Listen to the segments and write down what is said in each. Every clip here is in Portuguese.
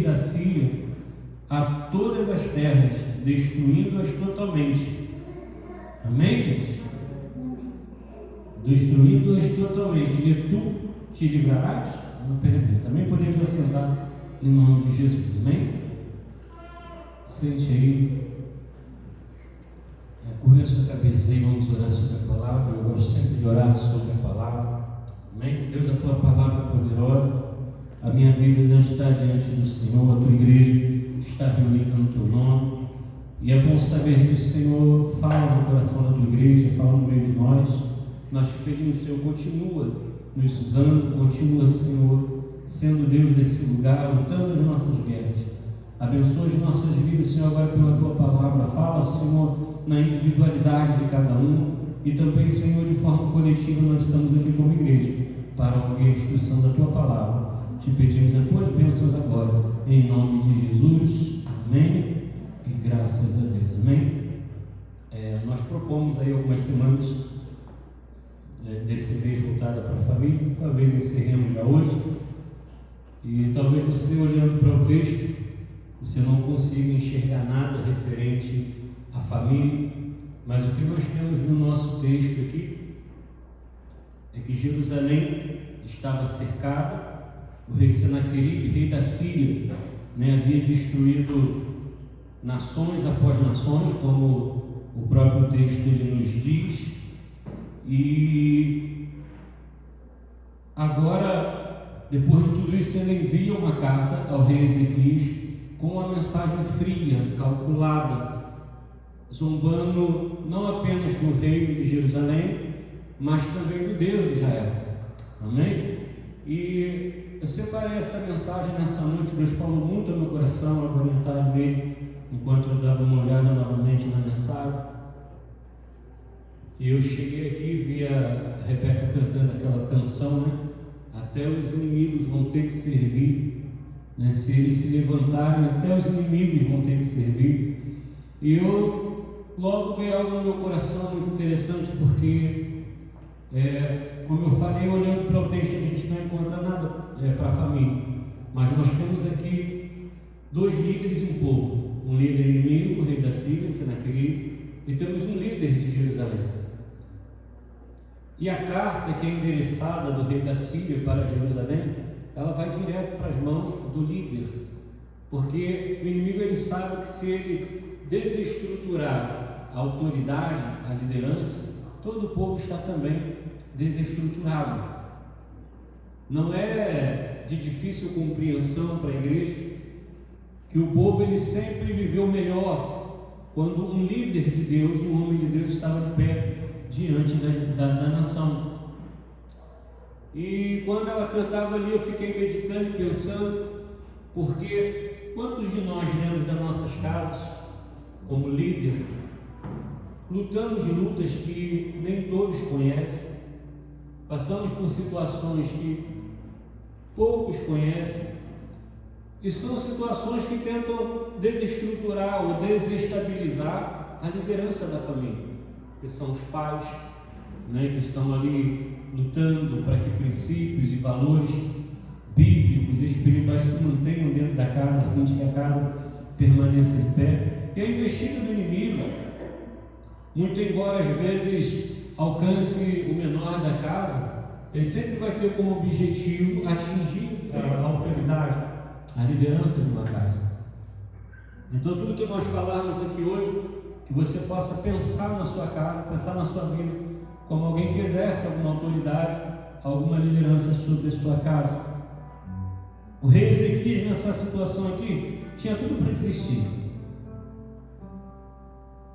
da Síria a todas as terras, destruindo-as totalmente. Amém, queridos? Destruindo-as totalmente. E tu te livrarás? Uma pergunta. Também podemos assentar em nome de Jesus. Amém? Sente aí. Curva a sua cabeça e vamos orar sobre a palavra. Eu gosto sempre de orar sobre a palavra. Amém? Deus, a tua palavra é poderosa. A minha vida já está diante do Senhor. A tua igreja está reunida no teu nome. E é bom saber que o Senhor fala no coração da tua igreja, fala no meio de nós. Nós te pedimos, Senhor, continua nos usando, continua, Senhor, sendo Deus desse lugar, lutando as nossas guerras. Abençoa as nossas vidas, Senhor, agora pela tua palavra. Fala, Senhor, na individualidade de cada um e também, Senhor, de forma coletiva. Nós estamos aqui como igreja para ouvir a instrução da tua palavra. Te pedimos as tuas bênçãos agora, em nome de Jesus. Amém e graças a Deus. Amém. Nós propomos aí algumas semanas desse mês voltada para a família. Talvez encerremos já hoje, e talvez você, olhando para o texto, você não consiga enxergar nada referente à família, mas o que nós temos no nosso texto aqui é que Jerusalém estava cercada. O rei Senaqueribe, rei da Síria, havia destruído nações após nações, como o próprio texto ele nos diz. E agora, depois de tudo isso, ele envia uma carta ao rei Ezequias com uma mensagem fria, calculada, zombando não apenas do reino de Jerusalém, mas também do Deus de Israel. Amém? E eu separei essa mensagem nessa noite. Deus falou muito ao meu coração agora em tarde mesmo, enquanto eu dava uma olhada novamente na mensagem. E eu cheguei aqui e vi a Rebeca cantando aquela canção, até os inimigos vão ter que servir, se eles se levantarem, até os inimigos vão ter que servir. E eu logo veio algo no meu coração muito interessante, porque como eu falei, olhando para o texto, a gente não encontra nada para a família, mas nós temos aqui dois líderes e um povo: um líder inimigo, o rei da Síria, Senaqueribe, e temos um líder de Jerusalém. E a carta que é endereçada do rei da Síria para Jerusalém, ela vai direto para as mãos do líder, porque o inimigo ele sabe que se ele desestruturar a autoridade, a liderança, todo o povo está também desestruturado. Não é de difícil compreensão para a igreja que o povo ele sempre viveu melhor quando um líder de Deus, um homem de Deus, estava de pé diante da nação. E quando ela cantava ali, eu fiquei meditando e pensando, porque quantos de nós dentro das nossas casas, como líder, lutamos lutas que nem todos conhecem, passamos por situações que poucos conhecem, e são situações que tentam desestruturar ou desestabilizar a liderança da família, que são os pais, que estão ali lutando para que princípios e valores bíblicos e espirituais se mantenham dentro da casa, a fim de que a casa permaneça em pé. E a investida do inimigo, muito embora às vezes alcance o menor da casa, ele sempre vai ter como objetivo atingir a autoridade, a liderança de uma casa. Então tudo que nós falarmos aqui hoje, que você possa pensar na sua casa, pensar na sua vida, como alguém que exerce alguma autoridade, alguma liderança sobre a sua casa. O rei Ezequias, nessa situação aqui, tinha tudo para desistir.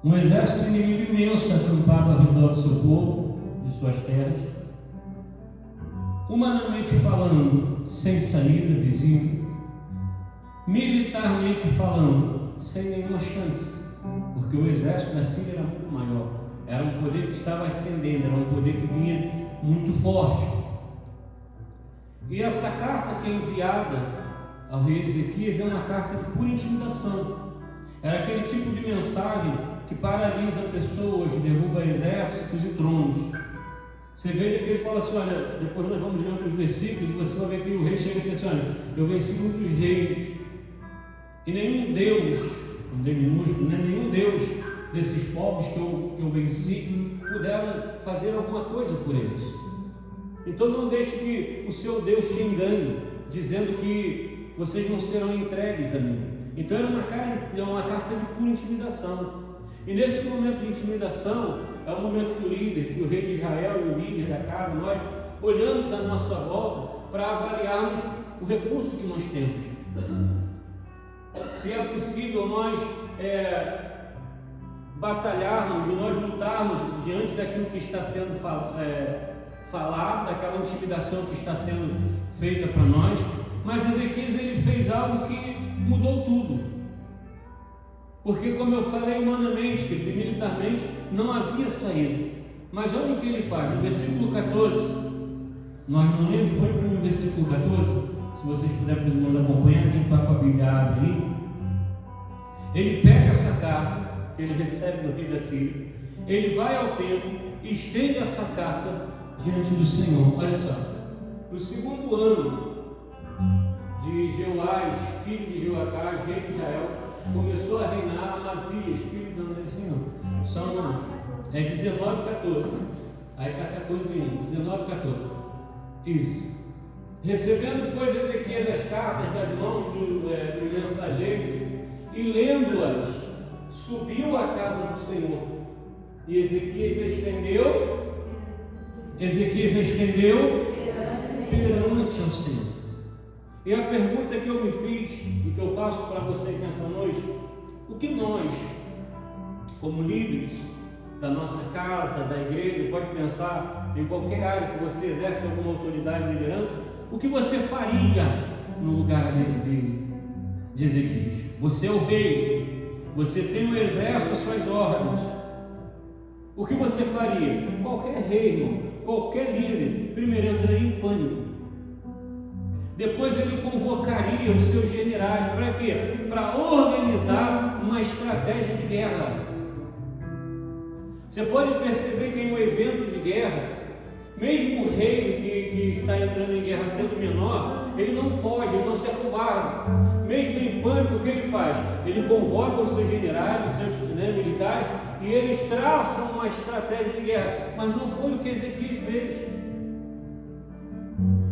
Um exército inimigo imenso acampado ao redor do seu povo, de suas terras. Humanamente falando, sem saída visível. Militarmente falando, sem nenhuma chance, porque o exército da Síria era muito maior. Era um poder que estava ascendendo, era um poder que vinha muito forte. E essa carta que é enviada ao rei Ezequias é uma carta de pura intimidação. Era aquele tipo de mensagem que paralisa pessoas, derruba exércitos e tronos. Você veja que ele fala assim, olha, depois nós vamos ler outros versículos e você vai ver que o rei chega e diz assim, olha, eu venci muitos reinos, E nenhum Deus, um D minúsculo, né? Nenhum Deus desses povos que eu venci puderam fazer alguma coisa por eles. Então não deixe que o seu Deus te engane, dizendo que vocês não serão entregues a mim. Então era uma carta de pura intimidação. E nesse momento de intimidação, é o momento que o líder, que o rei de Israel e o líder da casa, nós olhamos à nossa volta para avaliarmos o recurso que nós temos. Se é possível nós batalharmos, nós lutarmos diante daquilo que está sendo falado, daquela intimidação que está sendo feita para nós. Mas Ezequias, ele fez algo que mudou tudo. Porque, como eu falei, humanamente, militarmente, não havia saída. Mas olha o que ele faz, no versículo 14. Nós não lemos, põe para mim o versículo 14. Se vocês puderem, nos acompanhar, quem está com a Bíblia abre aí. Ele pega essa carta que ele recebe do rei da Síria, ele vai ao templo e estende essa carta diante do Senhor. Olha só, no segundo ano de Jeoás, filho de Jeoacás, rei de Israel, começou a reinar Amazias, filho do Senhor. São 19:14. Aí está 14:1, 19:14. Isso. Recebendo, pois, Ezequias as cartas das mãos dos mensageiros e lendo-as, subiu à casa do Senhor. E Ezequias estendeu perante ao Senhor. E a pergunta que eu me fiz e que eu faço para vocês nessa noite: o que nós, como líderes da nossa casa, da igreja, pode pensar em qualquer área que você exerce alguma autoridade de liderança, o que você faria no lugar de Ezequias? Você é o rei, você tem um exército às suas ordens. O que você faria? Qualquer rei, irmão, qualquer líder, primeiro entraria em pânico. Depois ele convocaria os seus generais. Para quê? Para organizar uma estratégia de guerra. Você pode perceber que em um evento de guerra, mesmo o rei que está entrando em guerra sendo menor, ele não foge, ele não se acovarda. Mesmo em pânico, o que ele faz? Ele convoca os seus generais, os seus militares, e eles traçam uma estratégia de guerra. Mas não foi o que Ezequias fez.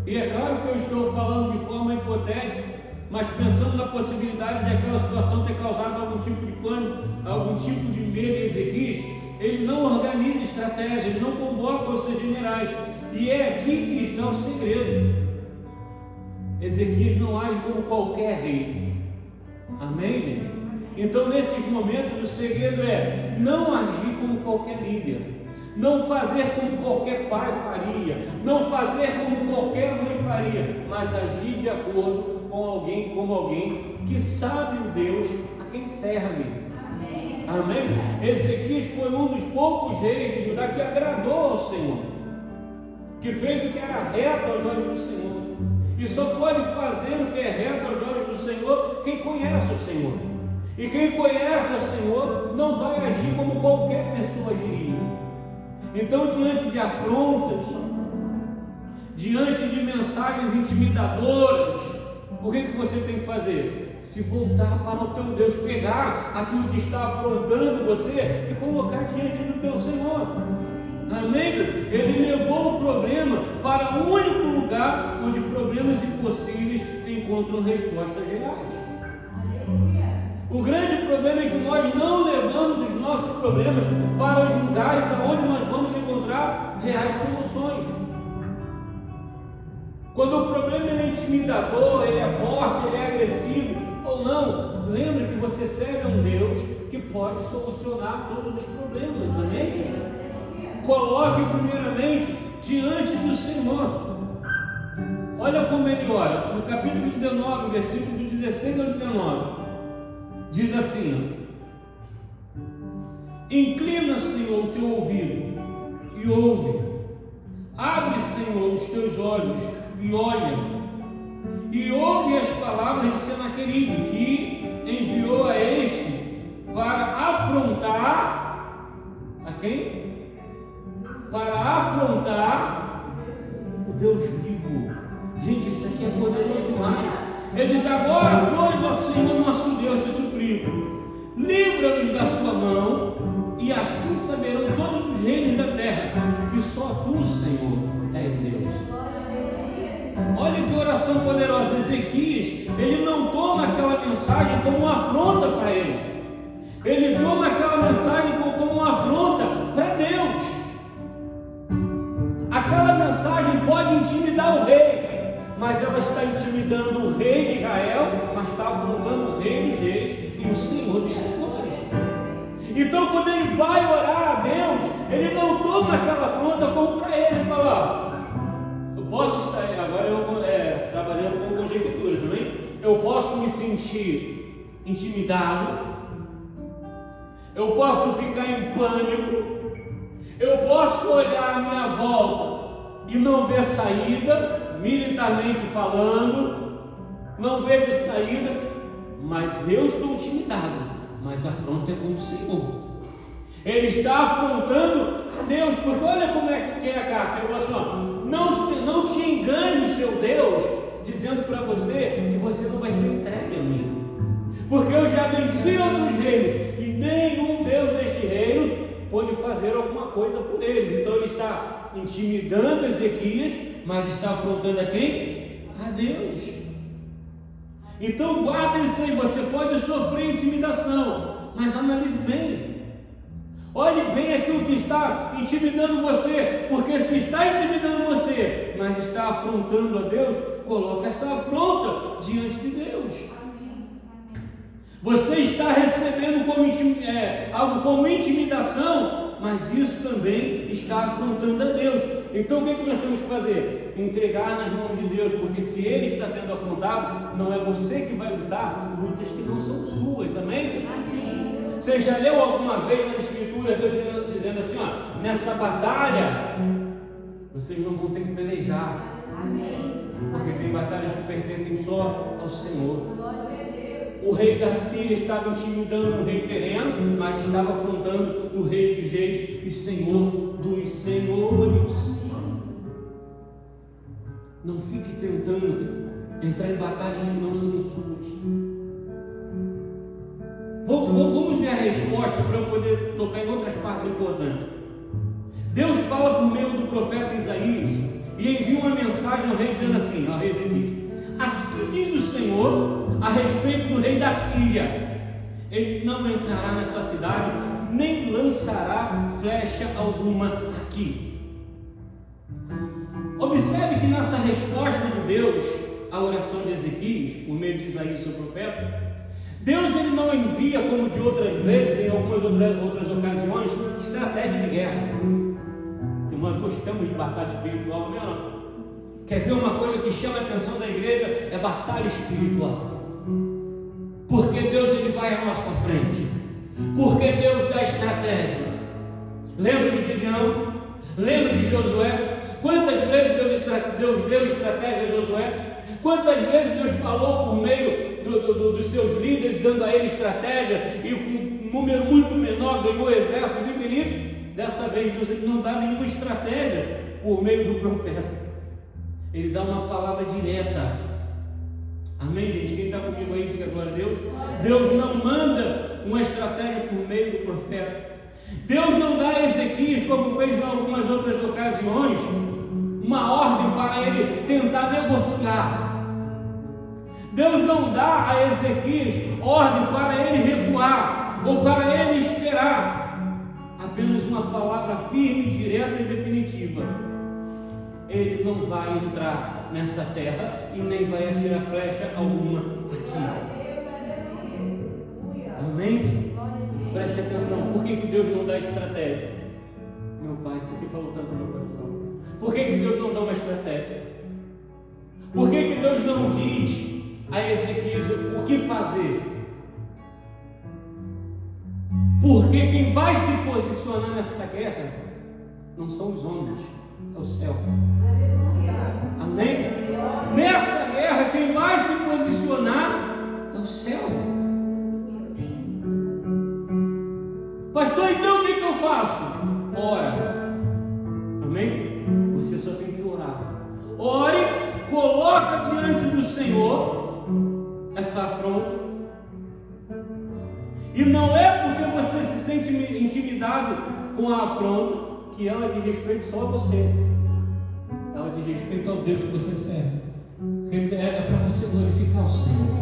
E é claro que eu estou falando de forma hipotética, mas pensando na possibilidade de aquela situação ter causado algum tipo de pânico, algum tipo de medo em Ezequias. Ele não organiza estratégia, ele não convoca os seus generais. E é aqui que está o segredo. Ezequias não age como qualquer rei. Amém, gente? Então, nesses momentos, o segredo é não agir como qualquer líder. Não fazer como qualquer pai faria, não fazer como qualquer mãe faria, mas agir de acordo com alguém, como alguém que sabe o Deus a quem serve. Amém. Amém? Ezequias foi um dos poucos reis de Judá que agradou ao Senhor, que fez o que era reto aos olhos do Senhor. E só pode fazer o que é reto aos olhos do Senhor quem conhece o Senhor. E quem conhece o Senhor não vai agir como qualquer pessoa agiria. Então, diante de afrontas, diante de mensagens intimidadoras, o que você tem que fazer? Se voltar para o teu Deus, pegar aquilo que está afrontando você e colocar diante do teu Senhor. Amém? Ele levou o problema para o único lugar onde problemas impossíveis encontram respostas reais. O grande problema é que nós não levamos os nossos problemas para os lugares onde nós vamos encontrar reais soluções. Quando o problema é intimidador, ele é forte, ele é agressivo ou não, lembre que você serve a um Deus que pode solucionar todos os problemas. Amém? Coloque primeiramente diante do Senhor. Olha como ele ora, no capítulo 19, versículo 16 ao 19. Diz assim: inclina, Senhor, o teu ouvido e ouve. Abre, Senhor, os teus olhos e olha. E ouve as palavras de Senaqueribe, que enviou a este para afrontar a quem? Para afrontar o Deus vivo. Gente, isso aqui é poderoso demais. Ele diz: agora, pois, ó Senhor nosso Deus, mensagem como uma afronta para ele. Ele toma aquela mensagem como uma afronta para Deus. Aquela mensagem pode intimidar o rei, mas ela está intimidando o rei de Israel, mas está afrontando o rei dos reis e o Senhor dos senhores. Então, quando ele vai orar a Deus, ele não toma aquela afronta como para ele. Ele fala: eu posso estar, agora eu trabalhando com conjecturas também, eu posso me sentir intimidado, eu posso ficar em pânico, eu posso olhar à minha volta e não ver saída, militarmente falando, não vejo saída, mas eu estou intimidado, mas a afronta é com o Senhor. Ele está afrontando a Deus, porque olha como é que é a carta. Ele falou assim: não te engane o seu Deus, dizendo para você que você não vai ser entregue a mim, porque eu já venci outros reinos e nenhum Deus deste reino pode fazer alguma coisa por eles. Então ele está intimidando Ezequias, mas está afrontando a quem? A Deus. Então guarda isso aí. Você pode sofrer intimidação, mas analise bem. Olhe bem aquilo que está intimidando você, porque se está intimidando você, mas está afrontando a Deus, coloque essa afronta diante de Deus. Você está recebendo algo como intimidação, mas isso também está afrontando a Deus. Então o que nós temos que fazer? Entregar nas mãos de Deus, porque se Ele está tendo afrontado, não é você que vai lutar lutas que não são suas. Amém? Amém. Você já leu alguma vez na Escritura Deus dizendo assim: ó, nessa batalha vocês não vão ter que pelejar, porque tem batalhas que pertencem só ao Senhor. O rei da Síria estava intimidando o rei terreno, mas estava afrontando o rei dos reis e Senhor dos senhores. Não fique tentando entrar em batalhas que não são suas. Vamos ver a resposta para eu poder tocar em outras partes importantes. Deus fala por meio do profeta Isaías e envia uma mensagem ao rei dizendo assim, ao rei Ezequias: assim diz o Senhor a respeito do rei da Síria: ele não entrará nessa cidade, nem lançará flecha alguma aqui. Observe que nessa resposta de Deus à oração de Ezequias, por meio de Isaías, seu profeta, Deus ele não envia, como de outras vezes, em algumas outras ocasiões, estratégia de guerra. Porque nós gostamos de batalha espiritual, não é não? Quer ver uma coisa que chama a atenção da igreja? É batalha espiritual. Porque Deus ele vai à nossa frente. Porque Deus dá estratégia. Lembra de Gideão? Lembra de Josué? Quantas vezes Deus deu estratégia a Josué? Quantas vezes Deus falou por meio dos seus líderes, dando a ele estratégia, e com um número muito menor ganhou exércitos infinitos? Dessa vez Deus ele não dá nenhuma estratégia por meio do profeta. Ele dá uma palavra direta. Amém, gente? Quem está comigo aí, diga glória a Deus. Deus não manda uma estratégia por meio do profeta. Deus não dá a Ezequias, como fez em algumas outras ocasiões, uma ordem para ele tentar negociar. Deus não dá a Ezequias ordem para ele recuar ou para ele esperar. Apenas uma palavra firme, direta e definitiva: ele não vai entrar nessa terra e nem vai atirar flecha alguma aqui. Amém? Preste atenção. Por que Deus não dá estratégia? Meu pai, isso aqui falou tanto no meu coração. Por que Deus não dá uma estratégia? Por que Deus não diz a Ezequias o que fazer? Porque quem vai se posicionar nessa guerra não são os homens, é o céu. Amém? Nessa guerra quem vai se posicionar é o céu. Pastor, então o que eu faço? Ora. Amém? Você só tem que orar. Ore, coloca diante do Senhor essa afronta. E não é porque você se sente intimidado com a afronta que ela diz respeito só a você. Ela diz respeito ao Deus que você serve. É para você glorificar o Senhor.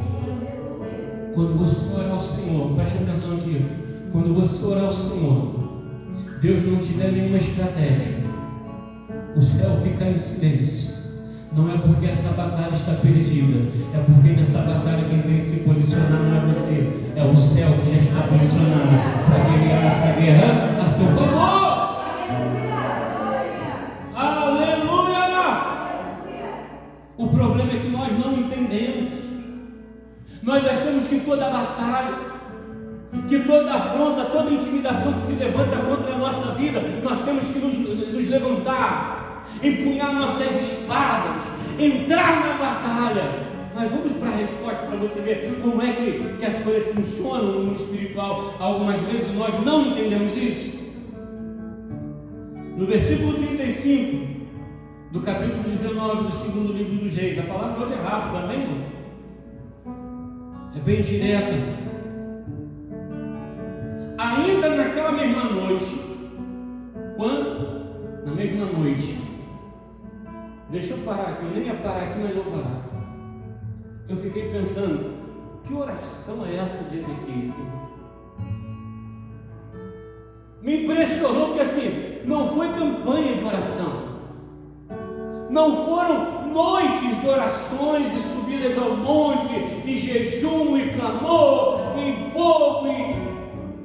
Quando você orar ao Senhor, preste atenção aqui, quando você orar ao Senhor, Deus não te der nenhuma estratégia, o céu fica em silêncio. Não é porque essa batalha está perdida, é porque nessa batalha quem tem que se posicionar não é você, é o céu que já está posicionado para guerrear essa guerra a seu favor. O problema é que nós não entendemos. Nós achamos que toda batalha, que toda afronta, toda intimidação que se levanta contra a nossa vida, nós temos que nos levantar, empunhar nossas espadas, entrar na batalha. Mas vamos para a resposta para você ver como é que as coisas funcionam no mundo espiritual. Algumas vezes nós não entendemos isso. No versículo 35 do capítulo 19 do segundo livro dos Reis, a palavra hoje é rápida, amém, irmãos? É bem direta. Ainda naquela mesma noite, quando? Na mesma noite, deixa eu parar aqui, eu nem ia parar aqui, mas eu vou parar. Eu fiquei pensando, que oração é essa de Ezequias? Me impressionou porque assim, não foi campanha de oração. Não foram noites de orações e subidas ao monte, e jejum, e clamor, e fogo,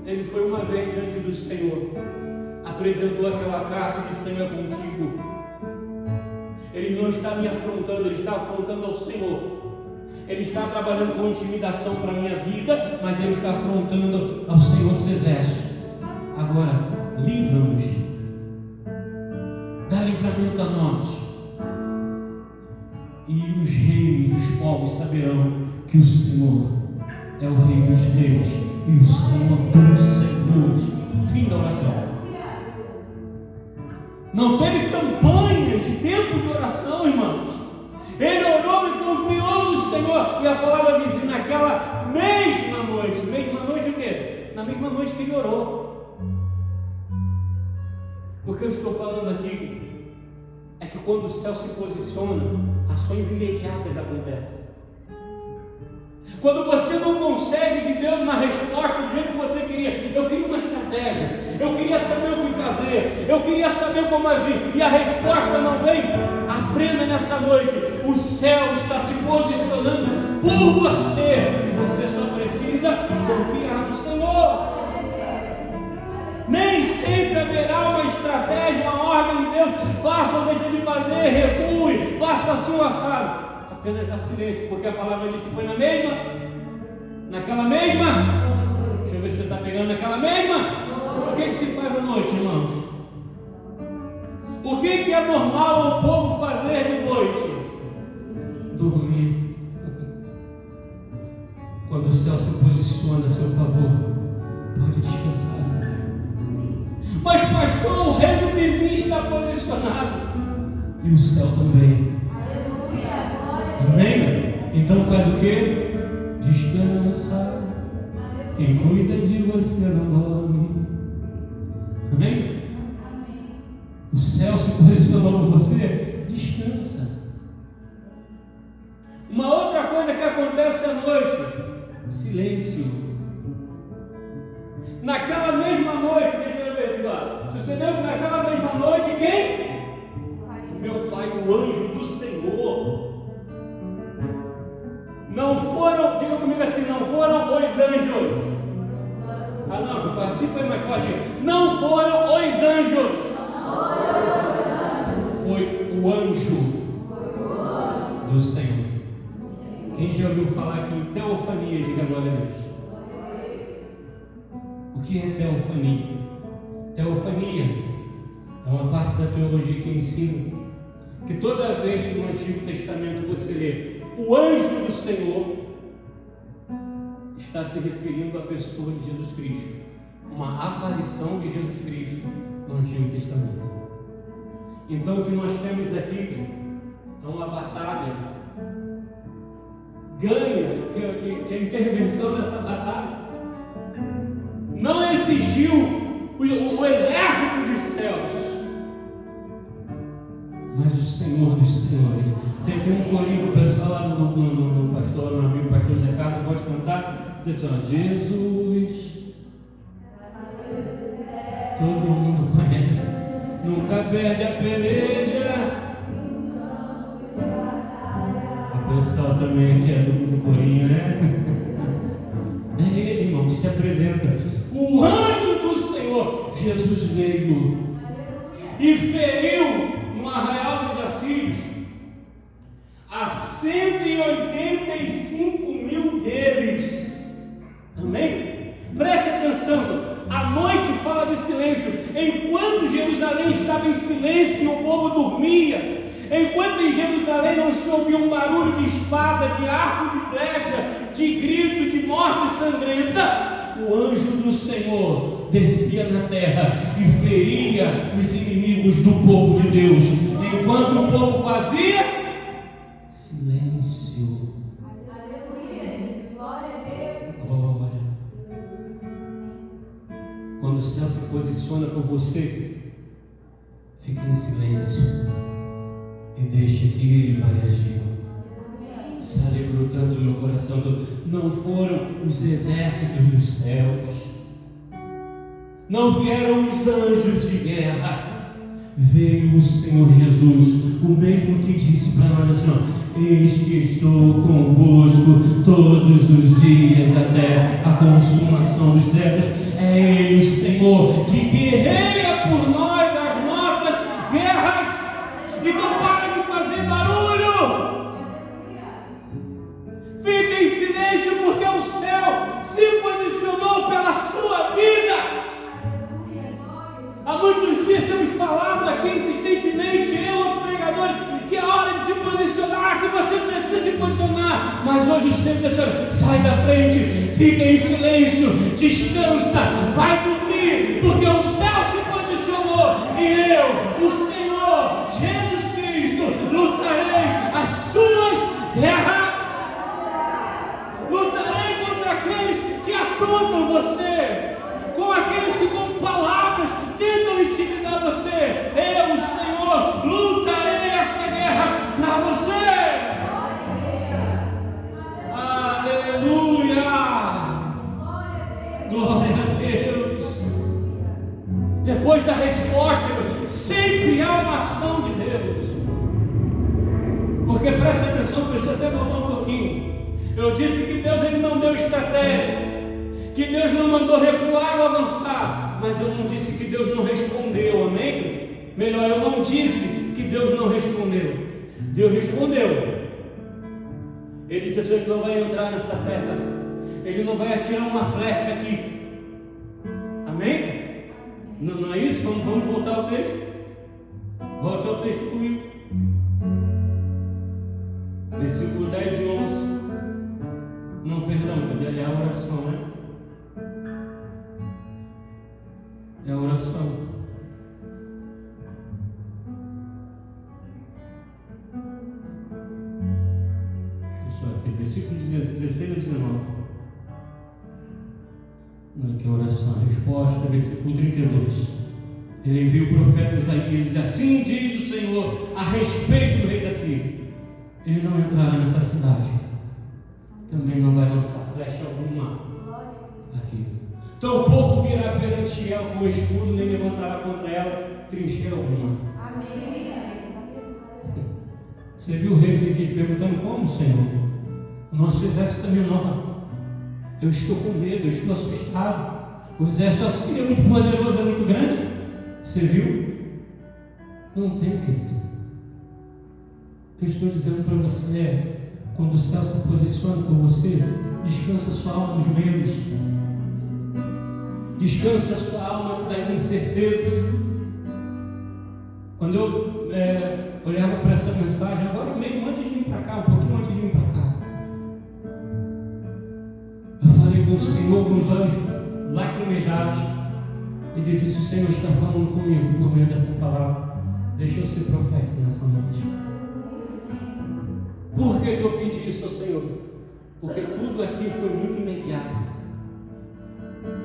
Ele foi uma vez diante do Senhor, apresentou aquela carta de Senhor é contigo. Ele não está me afrontando, Ele está afrontando ao Senhor. Ele está trabalhando com intimidação para a minha vida, mas Ele está afrontando ao Senhor dos Exércitos. Agora, livra-nos, dá livramento a nós. E os reinos, os povos saberão que o Senhor é o Rei dos Reis e o Senhor dos Senhores. Fim da oração. Não teve campanhas de tempo de oração, irmãos. Ele orou e confiou no Senhor. E a palavra diz, naquela mesma noite o quê? Na mesma noite que ele orou. O que eu estou falando aqui é que quando o céu se posiciona, ações imediatas acontecem. Quando você não consegue de Deus uma resposta do jeito que você queria, eu queria uma estratégia, eu queria saber o que fazer, eu queria saber como agir, e a resposta não vem, aprenda nessa noite, o céu está se posicionando por você, e você só precisa confiar no Senhor. Nem sempre haverá uma estratégia, uma ordem de Deus, faça ou deixe de fazer, recue, faça assim o assado. Apenas há silêncio, porque a palavra diz que foi naquela mesma, deixa eu ver se você está pegando naquela mesma. O que se faz à noite, irmãos? O que é normal ao povo fazer de noite? Dormir. Quando o céu se posiciona a seu favor, pode descansar. Mas pastor, o reino vizinho está posicionado e o céu também. Amém? Então faz o que? Descansa. Quem cuida de você não dorme. Amém? O céu se posicionou por você, descansa. Uma outra coisa que acontece à noite, silêncio. Naquela mesma noite, deixa eu ver se lá. Sucedeu que naquela mesma noite, quem? Meu Pai, o anjo do Senhor. Não foram, diga comigo assim, não foram os anjos. Ah não, participa aí mais forte. Não foram os anjos. Foi o anjo do Senhor. Quem já ouviu falar aqui em teofania, diga glória a Deus. O que é teofania? Teofania é uma parte da teologia que ensina que toda vez que no Antigo Testamento você lê o anjo do Senhor, está se referindo à pessoa de Jesus Cristo, uma aparição de Jesus Cristo no Antigo Testamento. Então o que nós temos aqui é uma batalha ganha, que a intervenção dessa batalha não existiu o exército dos céus, mas o Senhor dos Senhores. Tem um corinho que o pessoal lá no pastor, meu amigo pastor Zé Carlos, pode cantar. Diz assim, ó, Jesus. Todo mundo conhece. Nunca perde a peleja. O pessoal também que é do corinho, né? É ele, irmão, que se apresenta. O anjo do Senhor, Jesus veio e feriu no arraial dos assírios a 185 mil deles. Amém? Preste atenção. A noite fala de silêncio. Enquanto Jerusalém estava em silêncio e o povo dormia, enquanto em Jerusalém não se ouvia um barulho de espada, de arco, de flecha, de grito, de morte sangrenta, o anjo do Senhor descia na terra e feria os inimigos do povo de Deus. Enquanto o povo fazia silêncio. Aleluia. Glória a Deus. Glória. Quando o céu se posiciona por você, fique em silêncio e deixe que Ele vai agir. Se alegrou tanto o meu coração. Não foram os exércitos dos céus, não vieram os anjos de guerra, veio o Senhor Jesus, o mesmo que disse para nós assim, ó, eis que estou convosco todos os dias até a consumação dos séculos. É Ele, o Senhor, que guerreia por nós as nossas guerras. Então para de fazer barulho. Fique em silêncio, porque o céu se posicionou pela sua vida. Há muitos dias temos falado aqui insistentemente, eu e outros pregadores, que é hora de se posicionar, que você precisa se posicionar. Mas hoje o Senhor diz assim, sai da frente, fica em silêncio, descansa, vai dormir, porque o céu se posicionou e eu, o Senhor, Jesus Cristo, lutarei as suas guerras. Lutarei contra aqueles que afrontam você, com aqueles que com palavras tentam intimidar você. Eu, o Senhor, lutarei essa guerra para você. Aleluia! Glória a Deus. Depois da resposta, sempre há uma ação de Deus. Porque presta atenção, precisa até voltar um pouquinho. Eu disse que Deus ele não deu estratégia, que Deus não mandou recuar ou avançar, mas eu não disse que Deus não respondeu, amém? Melhor, eu não disse que Deus não respondeu. Deus respondeu. Ele disse assim, ele não vai entrar nessa terra, ele não vai atirar uma flecha aqui, amém? Não é isso? Vamos voltar ao texto? Volte ao texto comigo. Versículo 10 e 11. Não, perdão, é a oração, né? É a oração. Isso aqui, versículo 16 a 19. Aqui a oração, a resposta, versículo 32. Ele envia o profeta Isaías e assim diz o Senhor a respeito do rei da Síria: ele não entrará nessa cidade, também não vai lançar flecha alguma aqui. Tampouco virá perante ela com escudo, nem levantará contra ela trincheira alguma. Amém. Você viu o rei Ezequias perguntando: como, Senhor? O nosso exército é menor. Eu estou com medo, eu estou assustado. O exército assim é muito poderoso, é muito grande. Você viu? Não tem, querido. O que eu estou dizendo para você é: quando o céu se posiciona por você, descansa sua alma dos medos, descansa sua alma das incertezas. Quando eu olhava para essa mensagem, agora mesmo antes de vir para cá, um pouquinho antes de vir para cá, eu falei com o Senhor com os olhos lacrimejados e disse: se o Senhor está falando comigo por meio dessa palavra, deixa eu ser profético nessa noite. Por que eu pedi isso ao Senhor? Porque tudo aqui foi muito imediato.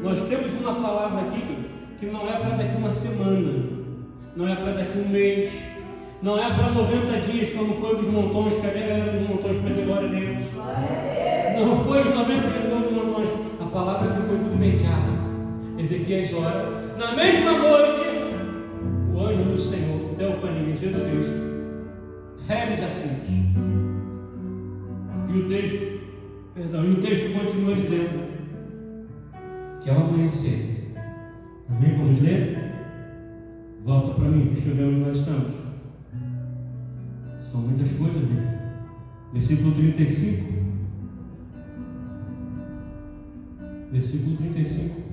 Nós temos uma palavra aqui que não é para daqui uma semana, não é para daqui um mês, não é para 90 dias, como foi dos montões. Cadê a galera dos montões para dizer glória a Deus? Não foi os 90 dias como dos montões. fere os assentos. E o texto continua dizendo que ao amanhecer, amém? Vamos ler? Volta para mim, deixa eu ver onde nós estamos. São muitas coisas, né? Versículo 35. Versículo 35.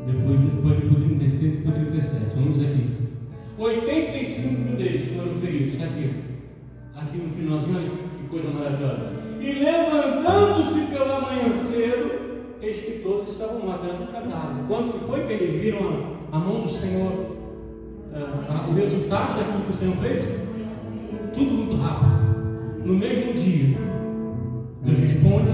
Depois para 36 e para 37. Vamos aqui. 85 deles foram feridos. Está aqui no finalzinho, olha que coisa maravilhosa. E levantando-se pela manhã cedo, eis que todos estavam mortos, era do cadáver. Quando que foi que eles viram a mão do Senhor, o resultado daquilo que o Senhor fez? Tudo muito rápido. No mesmo dia, Deus responde.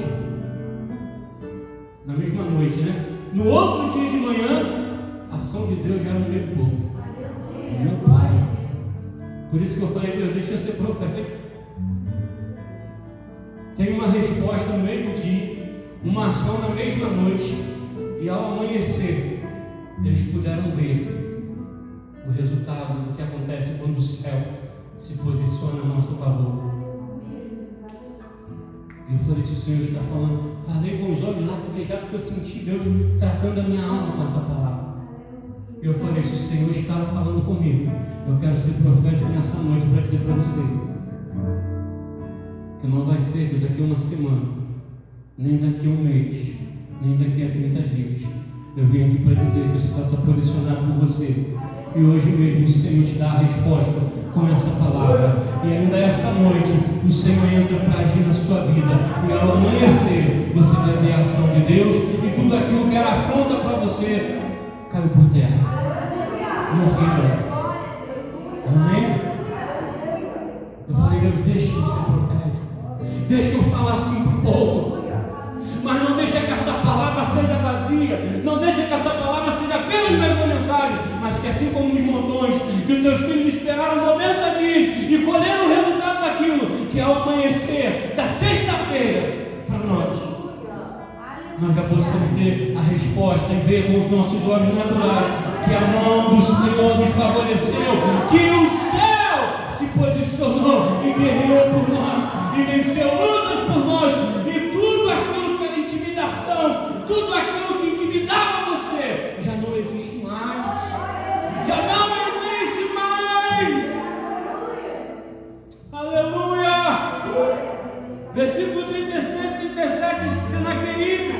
Na mesma noite, né? No outro dia de manhã, a ação de Deus já era no meio do povo. Meu Pai. Por isso que eu falei, Deus, deixa eu ser profético. Tem uma resposta no mesmo dia, uma ação na mesma noite, e ao amanhecer, eles puderam ver o resultado do que acontece quando o céu se posiciona a nosso favor. E eu falei, se o Senhor está falando, falei com os olhos lacrimejados, porque eu senti Deus tratando a minha alma com essa palavra. E eu falei, se o Senhor estava falando comigo, eu quero ser profético nessa noite para dizer para você que não vai ser daqui a uma semana, nem daqui a um mês, nem daqui a 30 dias. Eu vim aqui para dizer que o céu está posicionado por você. E hoje mesmo o Senhor te dá a resposta com essa palavra. E ainda essa noite o Senhor entra para agir na sua vida. E ao amanhecer você vai ver a ação de Deus. E tudo aquilo que era afronta para você caiu por terra. Morreu. Amém? Eu falei, Deus, deixa eu ser profético. Deixa eu falar assim para o povo. Mas não deixa que essa palavra seja vazia. Não deixa que essa palavra seja apenas mais uma mensagem. Mas que assim como nos montões que os teus filhos esperaram 90 dias e colheram o resultado daquilo, que ao amanhecer da sexta-feira para nós já possamos ter a resposta e ver com os nossos olhos naturais que a mão do Senhor nos favoreceu, que o céu se posicionou e guerreou por nós e venceu lutas por nós, e tudo aquilo que era intimidação, tudo aquilo que intimidava você já não existe mais. Já não existe mais. Aleluia. Versículo 36 e 37 diz que Senaqueribe,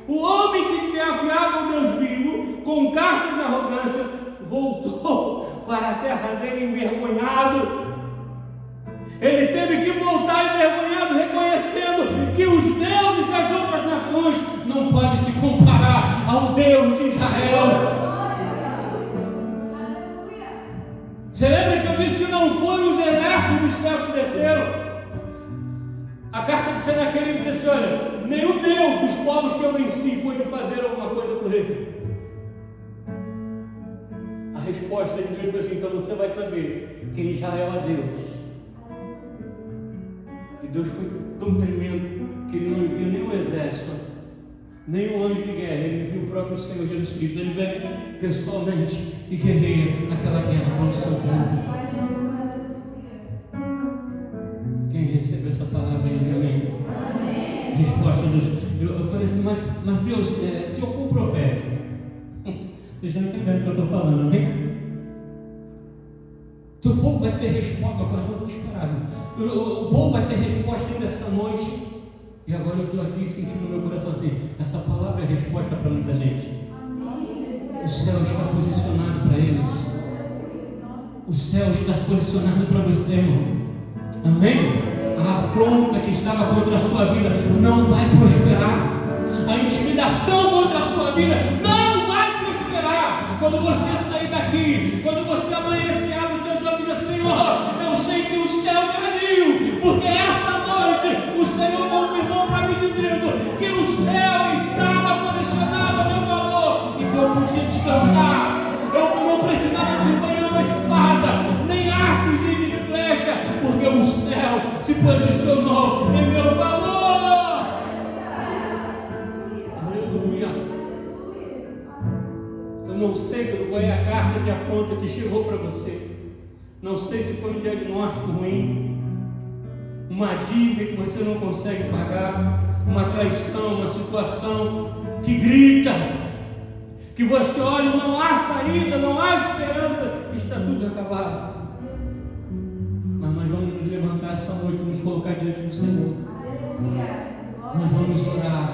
o homem que desafiava o Deus vivo com carta de arrogância, voltou para a terra dele envergonhado. Ele teve que voltar envergonhado, reconhecendo que os deuses das outras nações não podem se comparar ao Deus de Israel. Você lembra que eu disse que não foram os exércitos dos céus que desceram? A carta de Senaqueribe diz assim, olha, nenhum Deus dos povos que eu venci pôde fazer alguma coisa por ele. A resposta de Deus foi assim, então você vai saber que em Israel há Deus. E Deus foi tão tremendo que ele não enviou nenhum exército, nenhum anjo de guerra, ele enviou o próprio Senhor Jesus Cristo. Ele vem pessoalmente e guerreia aquela guerra com o seu povo. Quem recebeu essa palavra aí, diga amém. Amém. Resposta de Deus. Eu falei assim, mas Deus, se eu for profético, vocês estão entendendo o que eu estou falando, amém? Teu povo vai ter resposta, meu coração está disparado. O povo vai ter resposta ainda essa noite. E agora eu estou aqui sentindo no meu coração assim, essa palavra é resposta para muita gente. O céu está posicionado para eles. O céu está posicionado para você, irmão. Amém? A afronta que estava contra a sua vida não vai prosperar. A intimidação contra a sua vida não vai prosperar. Quando você sair daqui, quando você amanhecer, abre os teus olhos e diz, Senhor, eu sei que o céu caiu, porque essa noite o Senhor confirmou para mim dizendo que o céu estava posicionado a meu favor e que eu podia descansar. Eu não precisava desembanhar uma espada, nem arcos de flecha, porque o céu se posicionou em meu favor. Aleluia. Eu não sei qual é a carta de afronta que chegou para você. Não sei se foi um diagnóstico ruim, uma dívida que você não consegue pagar, uma traição, uma situação que grita, que você olha, não há saída, não há esperança, está tudo acabado. Mas nós vamos nos levantar essa noite, nos colocar diante do Senhor. Nós vamos orar.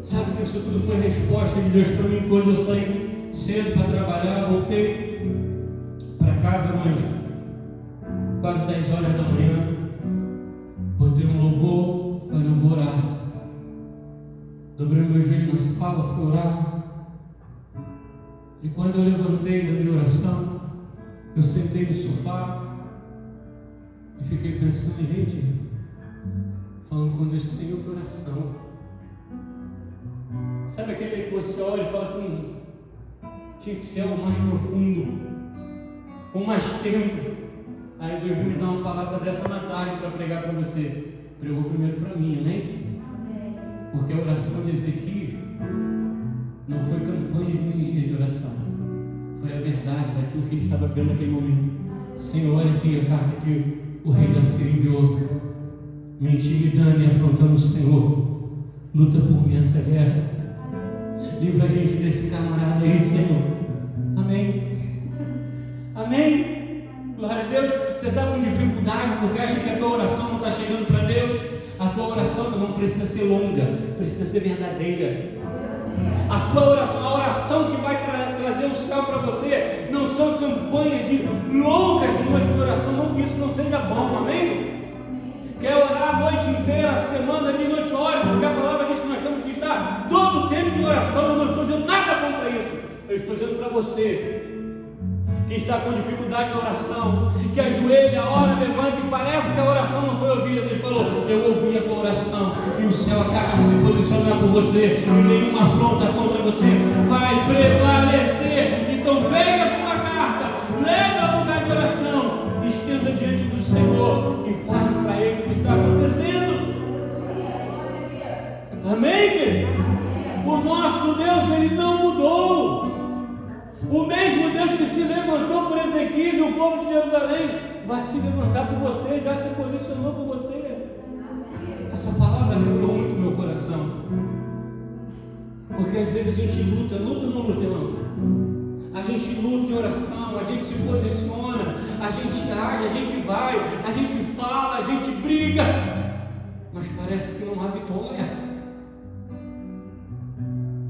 Sabe que isso tudo foi resposta de Deus para mim quando eu saí cedo para trabalhar, voltei para casa, mas quase 10 horas da manhã, botei um louvor, falei, eu vou orar. Dobrei meu joelho na sala, fui orar. E quando eu levantei da minha oração, eu sentei no sofá e fiquei pensando, gente, falando com Deus, Senhor, que oração. Sabe aquele que você olha e fala assim, tinha que ser algo mais profundo, com mais tempo. Aí Deus me dá uma palavra dessa na tarde para pregar para você. Pregou primeiro para mim, amém? Porque a oração de Ezequias não foi campanhas nem dias de oração, foi a verdade daquilo que ele estava vendo naquele momento. Senhor, olha aqui a carta que o rei da Síria enviou, me intimidando e afrontando o Senhor. Luta por mim essa guerra, livra a gente desse camarada aí, Senhor. Amém? Amém? Glória a Deus. Você está com dificuldade porque acha que a tua oração não está chegando para Deus? A tua oração não precisa ser longa, precisa ser verdadeira. A sua oração, a oração que vai trazer o céu para você, não são campanhas de longas noites de oração, não que isso não seja bom, amém? Quer orar a noite inteira, a semana, de noite, ore, porque a palavra diz que nós temos que estar todo o tempo em oração. Eu não estou dizendo nada contra isso, eu estou dizendo para você que está com dificuldade na oração, que ajoelha, ora, levanta e parece que a oração não foi ouvida. Deus falou, eu ouvi a tua oração e o céu acaba de se posicionar por você e nenhuma afronta contra você vai prevalecer. Então pegue a sua carta, leve ao lugar de oração, estenda diante do Senhor e fale para Ele o que está acontecendo. Amém, querido? O nosso Deus, Ele não mudou. O mesmo Deus que se levantou por Ezequias e o povo de Jerusalém vai se levantar por você, já se posicionou por você. Essa palavra lembrou muito meu coração, porque às vezes a gente luta ou não luta, irmãos? A gente luta em oração, a gente se posiciona, a gente age, a gente vai, a gente fala, a gente briga, mas parece que não há vitória.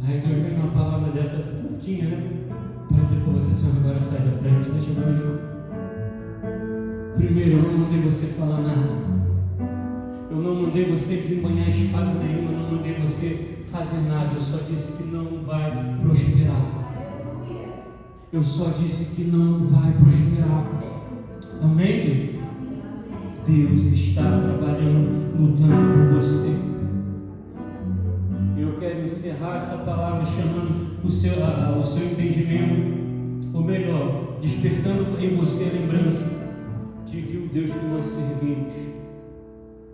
Aí Deus vem uma palavra dessa curtinha, né? Para dizer para você, Senhor, agora sai da frente, deixa comigo. Primeiro, eu não mandei você falar nada. Eu não mandei você desembanhar espada nenhuma, eu não mandei você fazer nada. Eu só disse que não vai prosperar. Eu só disse que não vai prosperar. Amém, querido? Deus está trabalhando, lutando por você. Eu quero encerrar essa palavra chamando o seu entendimento, ou melhor, despertando em você a lembrança de que o Deus que nós servimos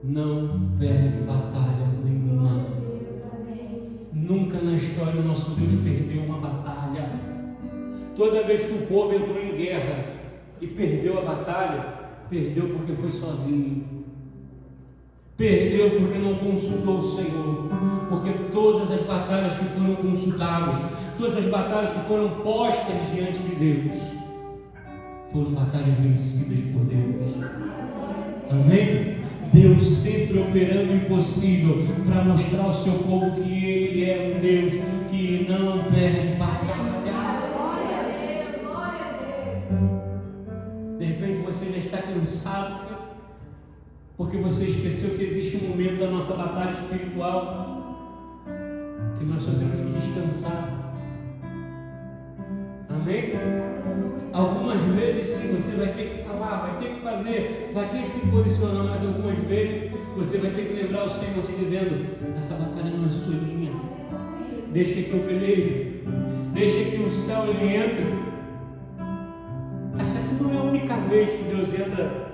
não perde batalha nenhuma. Nunca na história o nosso Deus perdeu uma batalha. Toda vez que o povo entrou em guerra e perdeu a batalha, perdeu porque foi sozinho. Perdeu porque não consultou o Senhor, porque todas as batalhas que foram consultadas, todas as batalhas que foram postas diante de Deus, foram batalhas vencidas por Deus. Amém? Deus sempre operando o impossível para mostrar ao seu povo que Ele é um Deus que não perde batalha. De repente você já está cansado, porque você esqueceu que existe um momento da nossa batalha espiritual que nós só temos que descansar. Amém? Algumas vezes sim, você vai ter que falar, vai ter que fazer, vai ter que se posicionar, mas algumas vezes você vai ter que lembrar o Senhor te dizendo, essa batalha não é sua, minha. Deixa que eu peleje, deixa que o céu ele entre. Essa aqui não é a única vez que Deus entra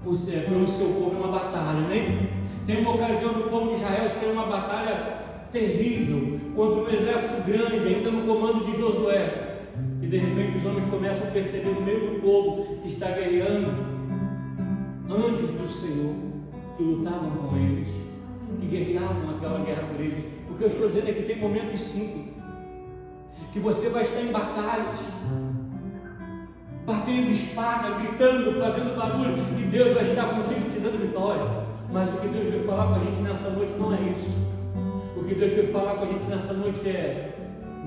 pelo seu povo, é uma batalha, né? Tem uma ocasião do povo de Israel que tem uma batalha terrível contra um exército grande, ainda no comando de Josué. E de repente os homens começam a perceber no meio do povo que está guerreando anjos do Senhor que lutavam com eles, que guerreavam aquela guerra por eles. O que eu estou dizendo é que tem momentos sim que você vai estar em batalhas, batendo espada, gritando, fazendo barulho, e Deus vai estar contigo te dando vitória. Mas o que Deus veio falar com a gente nessa noite não é isso. O que Deus veio falar com a gente nessa noite é: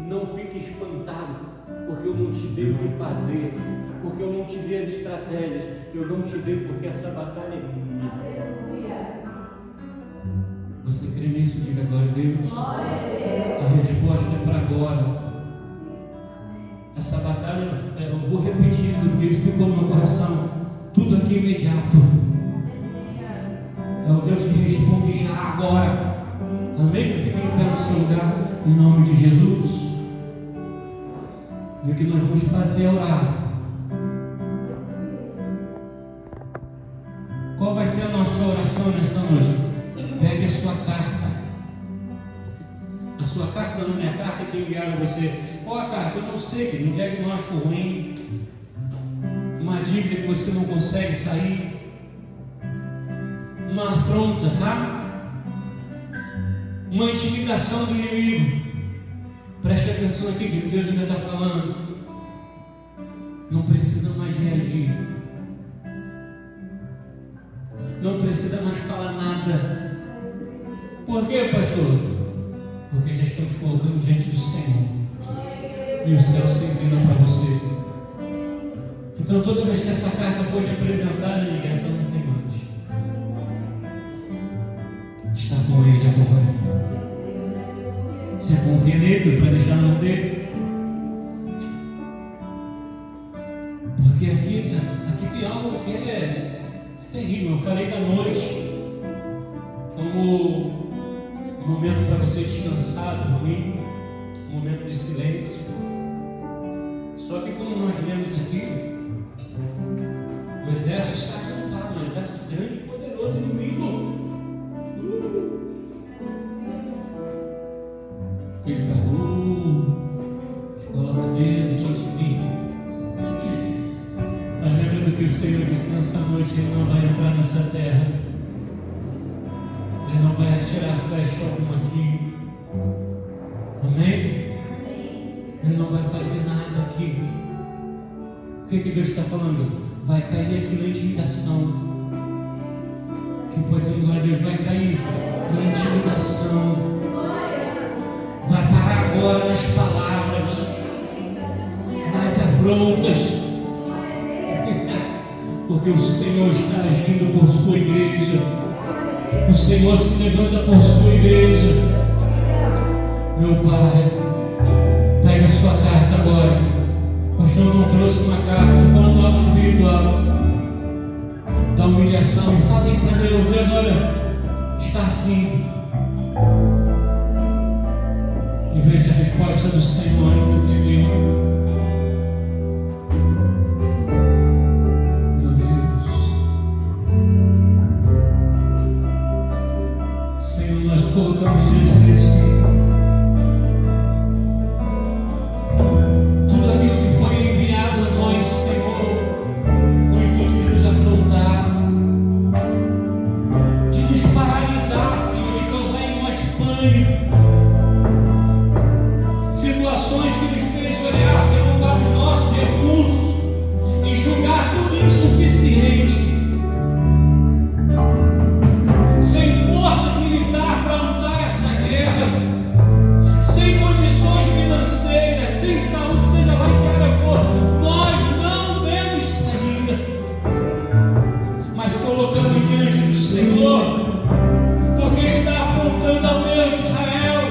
não fique espantado, porque eu não te dei o que fazer, porque eu não te dei as estratégias, eu não te dei porque essa batalha é minha. Você crê nisso? Diga glória a Deus. A resposta é para agora. Essa batalha, eu vou repetir isso porque Deus ficou no meu coração. Tudo aqui é imediato. É o Deus que responde já agora. Amém? Fique de pé no seu lugar, em nome de Jesus. E o que nós vamos fazer é orar. Qual vai ser a nossa oração nessa noite? Pegue a sua carta. A sua carta não é a carta que enviaram a você. Qual a carta? Eu não sei, que um diagnóstico ruim, uma dívida que você não consegue sair, uma afronta, sabe? Uma intimidação do inimigo. Preste atenção aqui que Deus ainda está falando. Não precisa mais reagir. Não precisa mais falar nada. Por quê, pastor? Porque já estamos colocando diante do Senhor. E o céu se inclina para você. Então toda vez que essa carta for te apresentada, diga: essa não tem mais. Está com Ele agora. Você confia nele para deixar na mão dele? Porque aqui tem algo que é terrível. Eu falei da noite como um momento para você descansar, dormir, um momento de silêncio. Só que como nós lemos aqui, o exército está acampado, um exército grande e poderoso inimigo. Ele falou, coloca medo, te intimida. Mas lembra do que o Senhor disse nessa noite: Ele não vai entrar nessa terra, Ele não vai atirar flecha alguma aqui. Amém? Ele não vai fazer nada aqui. O que Deus está falando? Vai cair aqui na intimidação. Quem pode dizer glória a Deus? Vai cair na intimidação. Vai parar agora nas palavras, nas afrontas. Porque o Senhor está agindo por sua igreja. O Senhor se levanta por sua igreja. Meu Pai, pega a sua carta agora. O pastor não trouxe uma carta, estou falando do alto espiritual, da humilhação. Falei para Deus: Deus, olha, está assim. E veja a resposta do Senhor, inclusive. Meu Deus, Senhor, nós colocamos diante desse situações que nos fez olhar, Senhor, para os nossos recursos e julgar tudo insuficiente, sem forças militares para lutar essa guerra, sem condições financeiras, sem saúde, seja lá que era for, nós não temos saída, mas colocamos diante do Senhor, porque está afrontando ao Deus de Israel.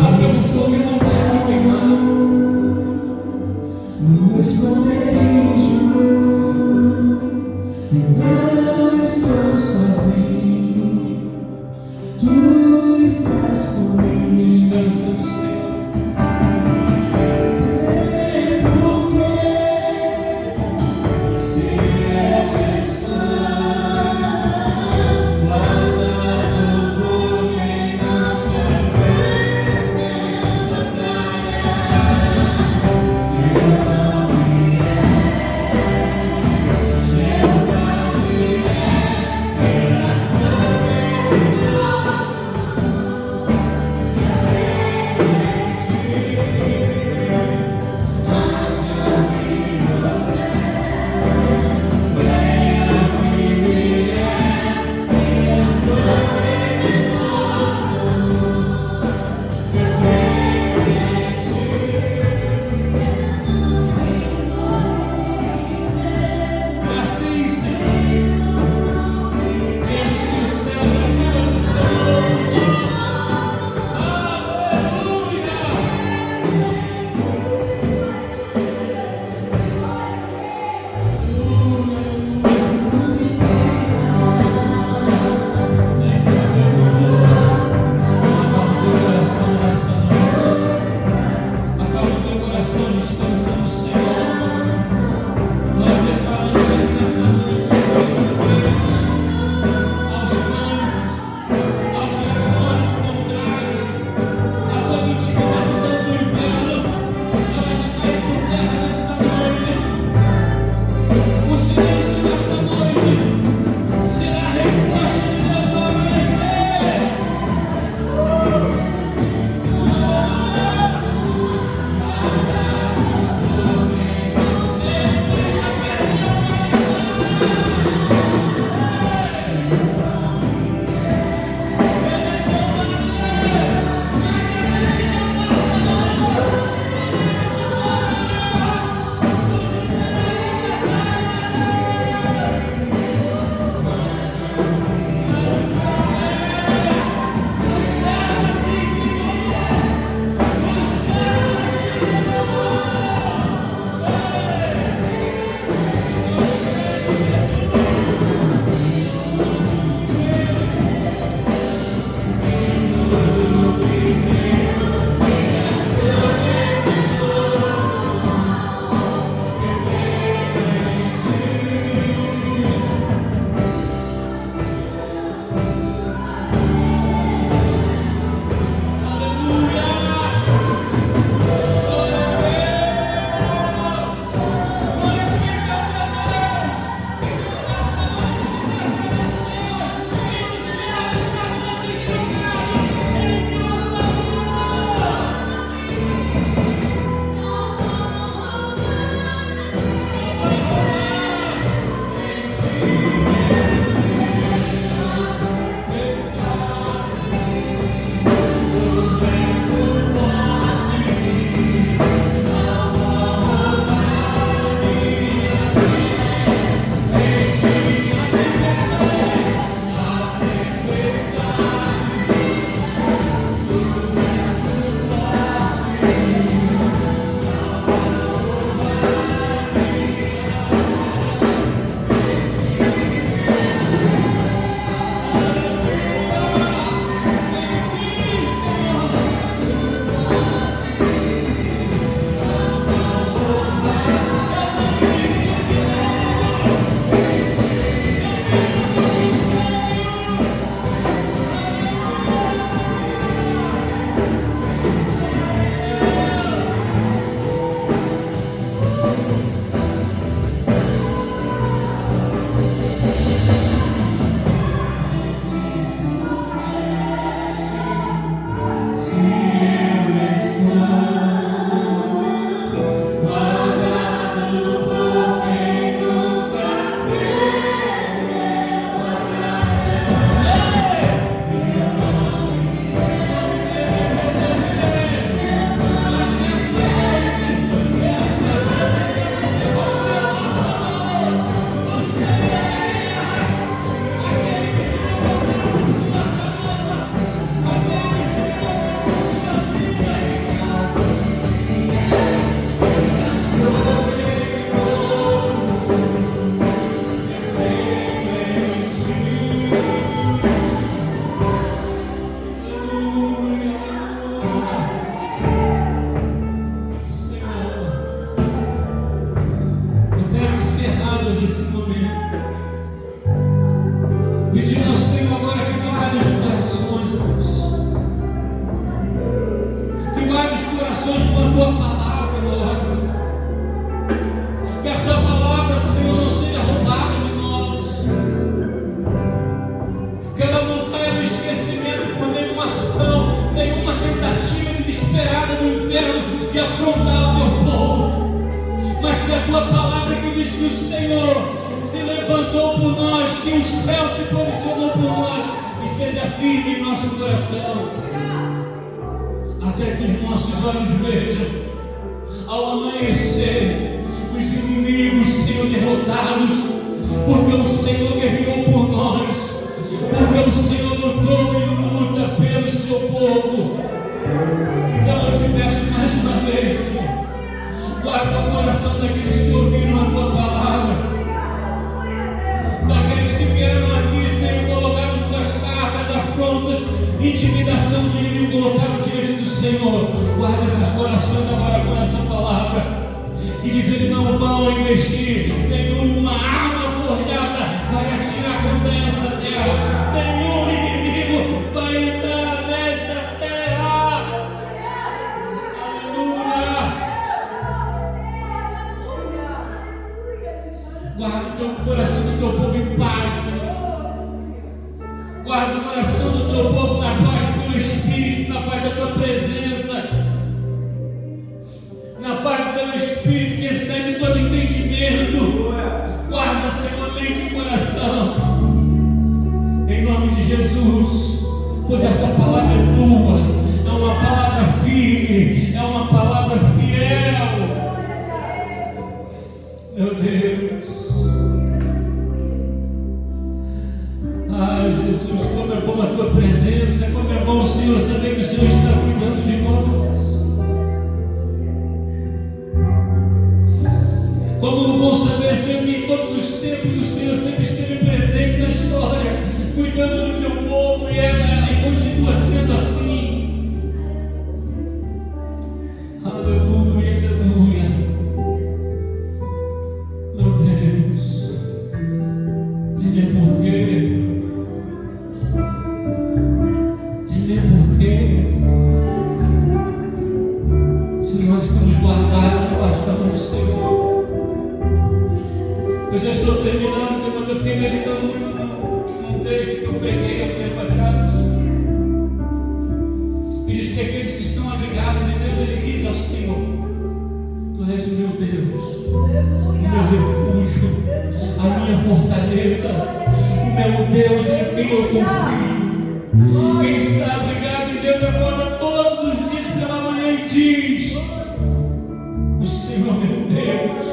sabemos que houve um lugar de queimar. No esconderijo, não estou sozinho, tu estás comigo. Descansa no Senhor. com a tua palavra, Lord. Que essa palavra, Senhor, não seja roubada de nós. Que ela não caia no esquecimento por nenhuma ação, nenhuma tentativa desesperada do inferno de afrontar o teu povo. Mas que a tua palavra que diz que o Senhor se levantou por nós, que o céu se posicionou por nós, e seja firme em nosso coração, até que os nossos olhos vejam, ao amanhecer, os inimigos sejam derrotados, porque o Senhor guerreou por nós, porque o Senhor lutou e luta pelo seu povo. Então eu te peço mais uma vez, Senhor, guarda o coração daqueles que ouviram a tua palavra, daqueles que vieram aqui, Senhor, colocaram suas cartas, afrontas, intimidação do inimigo, colocaram diante do Senhor. Guarda esses corações agora com essa palavra, que diz: eles não vão investir, nenhuma arma forjada vai atirar contra essa terra, nenhum inimigo vai entrar nesta terra. Aleluia. Guarda o teu coração do teu povo em paz, Senhor. Guarda o coração do teu povo na paz do teu Espírito, na paz da tua presença, na paz do teu Espírito que excede todo entendimento. Guarda, Senhor, a mente e o coração, em nome de Jesus, pois essa palavra é tua, é uma palavra firme, é uma palavra fiel. Meu Deus. Ah, Jesus, como é bom a tua presença, como é bom, Senhor, saber que o Senhor está cuidando de nós. Como é bom saber, Senhor, que em todos os tempos o Senhor sempre esteve presente na história, cuidando do teu povo, e continua sendo assim. Aleluia, aleluia. Meu Deus, temer por quê? Temer por quê? Se nós estamos guardados debaixo da mão do Senhor. Eu já estou terminando, porque eu fiquei meditando muito num texto que eu preguei há um tempo atrás. E diz que aqueles que estão abrigados em Deus, ele diz ao Senhor: tu és o meu Deus, o meu refúgio, a minha fortaleza, o meu Deus em quem eu confio. Quem está abrigado em Deus acorda todos os dias pela manhã e diz: o Senhor é meu Deus,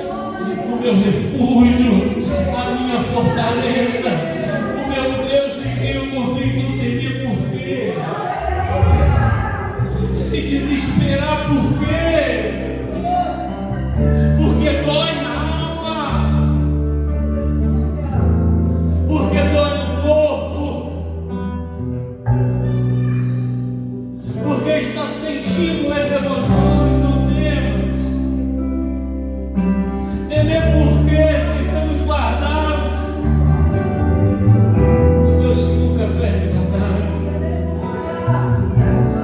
o meu refúgio, a minha fortaleza, o meu Deus em quem eu confio. Não teria por quê se desesperar. Por quê? Porque dói na alma, porque dói no corpo, porque está sentindo as emoções. Não temas. Temer por quê? Se estamos guardados, o Deus que nunca perde batalha.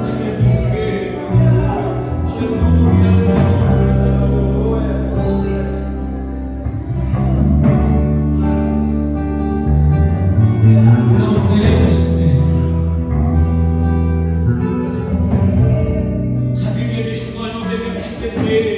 Temer por quê? Aleluia, aleluia, aleluia. Não temos medo. A Bíblia diz que nós não devemos temer.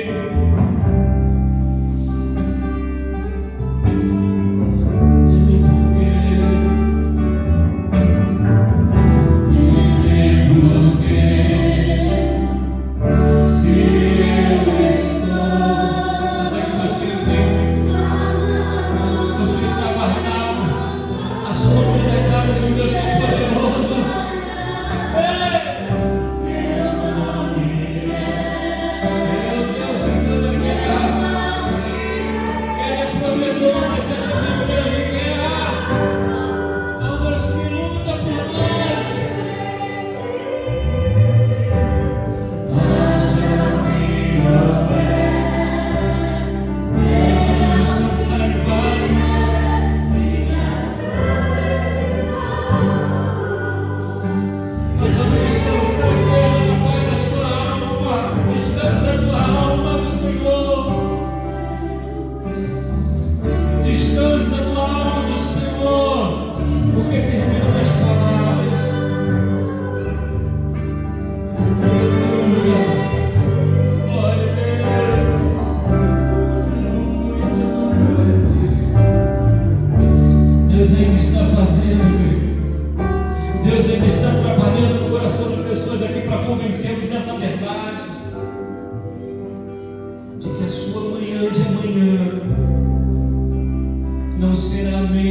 Deus em toda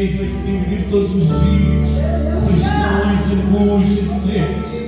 dias, mas que tem vivido todos os dias aflições, angústias e medos.